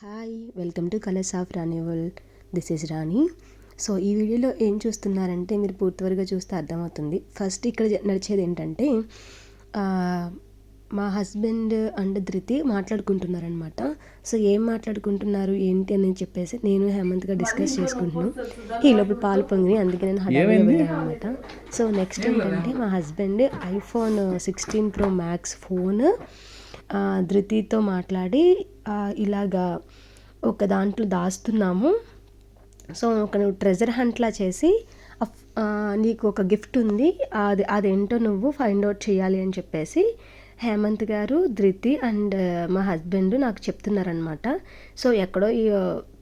Hi, welcome to colours of Rani world. This is Rani. So ఈ వీడియోలో ఏం చూస్తున్నారంటే మీరు పూర్తివరగా చూస్తే అర్థమవుతుంది. ఫస్ట్ ఇక్కడ నడిచేది ఏంటంటే మా హస్బెండ్ అండ్ ధృతి మాట్లాడుకుంటున్నారనమాట. సో ఏం మాట్లాడుకుంటున్నారు ఏంటి అని చెప్పేసి నేను హేమంత్గా డిస్కస్ చేసుకుంటున్నాను. ఈ లోపల పాలు పొంగిని, అందుకే నేను హడావిడిగా వెళ్ళాను అనమాట. సో నెక్స్ట్ ఏంటంటే మా husband iPhone 16 Pro Max phone ధృతితో మాట్లాడి ఇలాగా ఒక దాంట్లో దాస్తున్నాము. సో ఒక నువ్వు ట్రెజర్ హంట్లా చేసి నీకు ఒక గిఫ్ట్ ఉంది, అదేంటో నువ్వు ఫైండ్ అవుట్ చేయాలి అని చెప్పేసి హేమంత్ గారు, ధృతి అండ్ మా హస్బెండ్ నాకు చెప్తున్నారనమాట. సో ఎక్కడో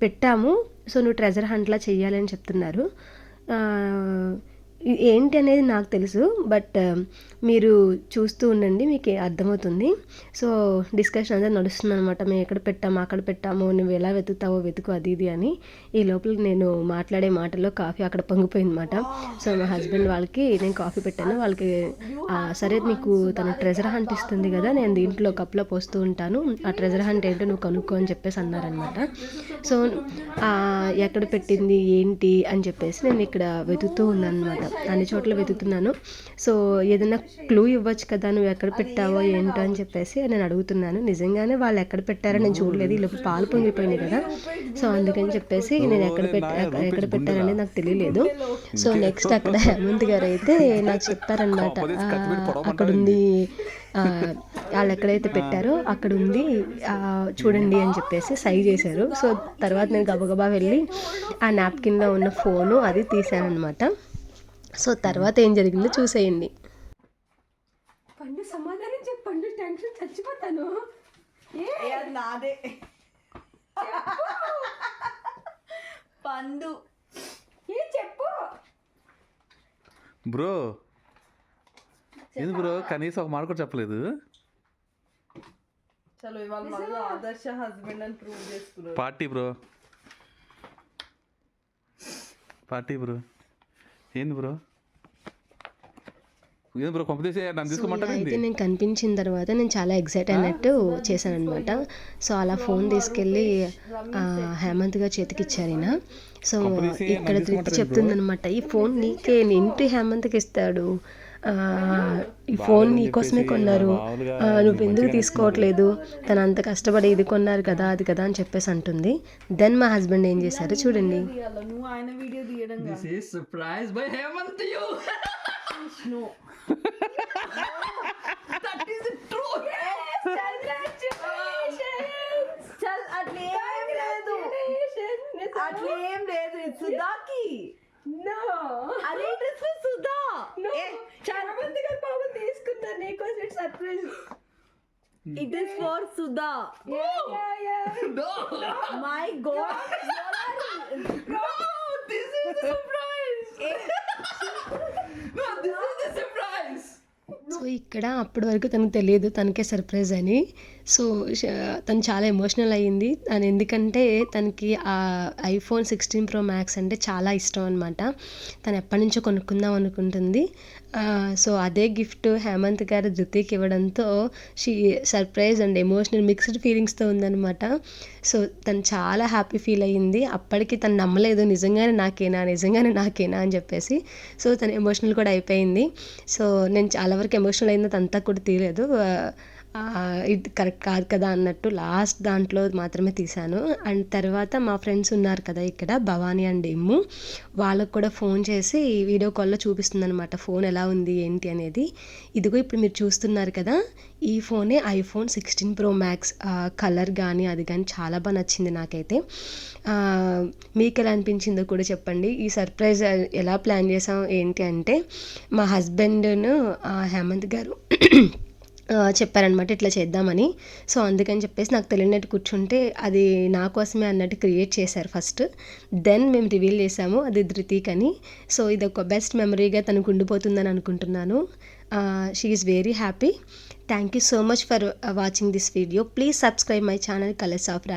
పెట్టాము, సో నువ్వు ట్రెజర్ హంట్లా చెయ్యాలి అని చెప్తున్నారు. ఏంటి అనేది నాకు తెలుసు, బట్ మీరు చూస్తూ ఉండండి, మీకు అర్థమవుతుంది. సో డిస్కషన్ అంతా నడుస్తుంది అనమాట. మేము ఎక్కడ పెట్టాము, అక్కడ పెట్టాము, నువ్వు ఎలా వెతుకుతావో వెతుకు, అది ఇది అని. ఈ లోపల నేను మాట్లాడే మాటల్లో కాఫీ అక్కడ పొంగిపోయింది అనమాట. సో మా హస్బెండ్ వాళ్ళకి నేను కాఫీ పెట్టాను. వాళ్ళకి సరే నీకు తన ట్రెజర్ హంట్ ఇస్తుంది కదా, నేను దీంట్లో కప్లో పోస్తూ ఉంటాను, ఆ ట్రెజర్ హంట్ ఏంటో నువ్వు కనుక్కో అని చెప్పేసి అన్నారనమాట. సో ఎక్కడ పెట్టింది ఏంటి అని చెప్పేసి నేను ఇక్కడ వెతుకుతూ ఉన్నాను అనమాట. అన్ని చోట్ల వెతుకుతున్నాను. సో ఏదైనా క్లూ ఇవ్వచ్చు కదా, నువ్వు ఎక్కడ పెట్టావో ఏంటో అని చెప్పేసి నేను అడుగుతున్నాను. నిజంగానే వాళ్ళు ఎక్కడ పెట్టారో నేను చూడలేదు, ఇలా పాలు పొంగిపోయినాయి కదా. సో అందుకని చెప్పేసి నేను ఎక్కడ పెట్టారనేది నాకు తెలియలేదు. సో నెక్స్ట్ అక్కడ హేమంత్ గారు అయితే నాకు చెప్పారనమాట, అక్కడ ఉంది, వాళ్ళు ఎక్కడైతే పెట్టారో అక్కడ ఉంది, చూడండి అని చెప్పేసి సైజ్ చేశారు. సో తర్వాత నేను గబగబా వెళ్ళి ఆ నాప్కిన్లో ఉన్న ఫోను అది తీసాను అనమాట. సో తర్వాత ఏం జరిగిందో చూసేయండి. పండు సమాధానం చెప్పండు, టెన్షన్ చచ్చిపోతాను. నాదే పండు చెప్పు బ్రో. ఏంది బ్రో, కనీసం ఒక మాట కూడా చెప్పలేదు. చలో ఇవాళ మళ్ళీ ఆదర్శ హస్బెండ్ అని ప్రూవ్ చేసుకున్నారు. Party bro, party bro. ఏంది బ్రో, ఏంది బ్రో, పంపదీసే నన్ను తీసుకోమంటారు. అయితే నేను కనిపించిన తర్వాత నేను చాలా ఎక్సైట్ అయినట్టు చేశాను అనమాట. సో అలా ఫోన్ తీసుకెళ్ళి హేమంత్ గారు చేతికిచ్చారు ఈయన. సో ఇక్కడ ధృతి చెప్తుందనమాట, ఈ ఫోన్ నీకే, ఇంటి హేమంత్కి ఇస్తాడు, ఈ ఫోన్ నీకోసమే కొన్నారు, నువ్వు ఎందుకు తీసుకోవట్లేదు, తను అంత కష్టపడి ఇది కొన్నారు కదా, అది కదా అని చెప్పేసి అంటుంది. దెన్ మా హస్బెండ్ ఏం చేశారు చూడండి. నువ్వు ఆయన వీడియో తీయడం This is surprise by Hemant to you. No. That is true. చల్ అట్లేం లేదు, అట్లేం లేదు. సుధాకి అదే డ్రెస్ సుధా హేమంత్ గారు పాపం తీసుకున్నారు నీకోసం, it's surprise. It is for Sudha. No. My God, No, this is the surprise. No, this is the surprise. So ఇక్కడ అప్పటి వరకు తనకు తెలియదు తనకే సర్ప్రైజ్ అని. సో తను చాలా ఎమోషనల్ అయ్యింది. తను ఎందుకంటే తనకి ఆ ఐఫోన్ 16 Pro Max అంటే చాలా ఇష్టం అనమాట. తను ఎప్పటి నుంచో కొనుక్కుందాం అనుకుంటుంది. సో అదే గిఫ్ట్ హేమంత్ గారు ధృతికి ఇవ్వడంతో సర్ప్రైజ్ అండ్ ఎమోషనల్ మిక్స్డ్ ఫీలింగ్స్తో ఉందనమాట. సో తను చాలా హ్యాపీ ఫీల్ అయ్యింది. అప్పటికి తను నమ్మలేదు, నిజంగానే నాకేనా అని చెప్పేసి. సో తను ఎమోషనల్ కూడా అయిపోయింది. సో నేను చాలా వరకు ఎమోషనల్ అయింది, అంతా కూడా తీయలేదు, ఇది కరెక్ట్ కాదు కదా అన్నట్టు లాస్ట్ దాంట్లో మాత్రమే తీశాను. అండ్ తర్వాత మా ఫ్రెండ్స్ ఉన్నారు కదా ఇక్కడ, భవానీ అండ్ ఇమ్ము, వాళ్ళకు కూడా ఫోన్ చేసి వీడియో కాల్లో చూపిస్తుంది అనమాట ఫోన్ ఎలా ఉంది ఏంటి అనేది. ఇదిగో ఇప్పుడు మీరు చూస్తున్నారు కదా, ఈ ఫోనే ఐఫోన్ 16 Pro Max. కలర్ కానీ అది కానీ చాలా బాగా నచ్చింది నాకైతే. మీకు ఎలా అనిపించిందో కూడా చెప్పండి. ఈ సర్ప్రైజ్ ఎలా ప్లాన్ చేసాం ఏంటి అంటే, మా హస్బెండ్ను హేమంత్ గారు చెప్పారనమాట ఇట్లా చేద్దామని. సో అందుకని చెప్పేసి నాకు తెలియనట్టు కూర్చుంటే అది నా కోసమే అన్నట్టు క్రియేట్ చేశారు ఫస్ట్. దెన్ మేము రివీల్ చేసాము అది ధృతిక్ అని. సో ఇది ఒక బెస్ట్ మెమరీగా తనకు ఉండిపోతుందని అనుకుంటున్నాను. She is very happy. Thank you so much for watching this video. Please subscribe my channel colours of Rani.